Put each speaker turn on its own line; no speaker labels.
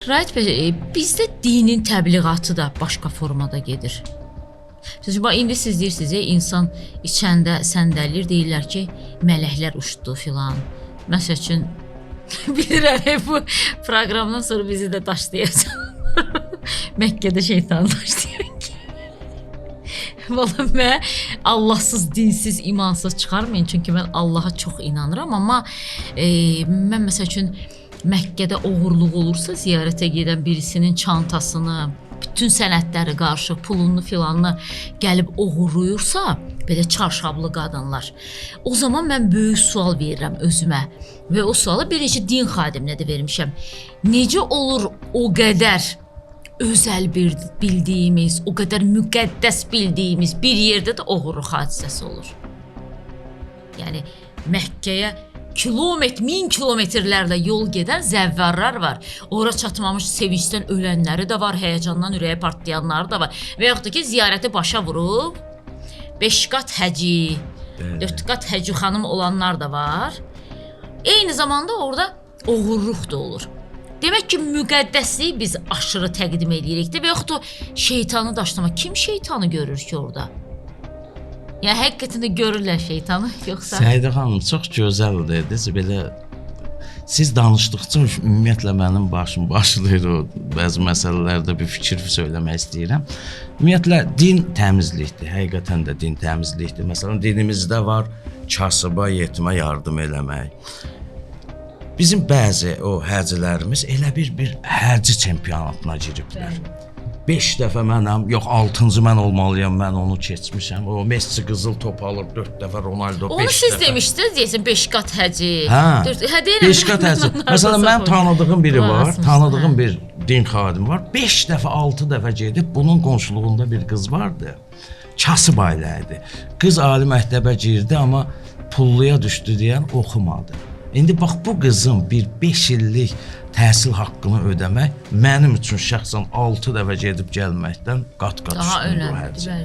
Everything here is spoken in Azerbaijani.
Rahit bəy, bizdə dinin təbliğatı da başqa formada gedir. Sözcüba, indi siz deyirsiniz, insan içəndə səndəlir, deyirlər ki, mələklər uçdu filan. Məsəl üçün, bilirəm, bu proqramdan sonra bizi də daşlayacaq. Məkkədə şeytan daşlayır ki. Valla mən Allahsız, dinsiz, imansız çıxarmayın. Çünki mən Allaha çox inanıram. Amma mən məsəl üçün Məkkədə oğurluq olursa, ziyarətə gedən birisinin çantasını, bütün sənədləri qarşı, pulunu filanını gəlib oğurluyursa, belə çarşablı qadınlar, o zaman mən böyük sual verirəm özümə və o sualı bir neçə din xadiminə də vermişəm. Necə olur o qədər özəl bildiyimiz, o qədər müqəddəs bildiyimiz bir yerdə də oğurluq hadisəsi olur? Yəni, Məkkəyə min kilometrlərlə yol gedən zəvvarlar var. Ora çatmamış sevincdən ölənləri də var, həyəcandan ürəyə partlayanları da var. Və yaxud da ki, ziyarəti başa vurub, 5 qat həci, 4 qat həci xanım olanlar da var. Eyni zamanda orada oğurluq da olur. Demək ki, müqəddəsliyi biz aşırı təqdim edirik də və yaxud da şeytanı daşlama. Kim şeytanı görür ki orada? Yəni, həqiqətində görürlər şeytanı, yoxsa?
Səidə xanım, çox gözəl dediniz. Belə, siz danışdıqca ümumiyyətlə mənim başım başlayır o bəzi məsələlərdə bir fikir söyləmək istəyirəm. Ümumiyyətlə, din təmizlikdir, həqiqətən də din təmizlikdir. Məsələn, dinimizdə var kasıba, yetimə yardım eləmək. Bizim bəzi o hərcilərimiz elə bir hərci çempionatına giriblər. 5 dəfə mənəm, yox 6-cı mən olmalıyam, mən onu keçmişəm. O Messi qızıl top alır, 4 dəfə Ronaldo 5 dəfə.
Onu siz demişdiniz, deyəsən 5 qat həci.
Hə, 5 qat həci. Məsələn, mən tanıdığım biri var, tanıdığım bir din xadimi var. 5 dəfə, 6 dəfə gedib, bunun qonşuluğunda bir qız vardı. Kasıb ailə idi. Qız ali məktəbə girdi, amma pulluya düşdü deyən oxumadı. İndi bax, bu qızın bir 5 illik təhsil haqqını ödəmək mənim üçün şəxsən 6 dəfə gedib gəlməkdən qat-qat üstündür hərci.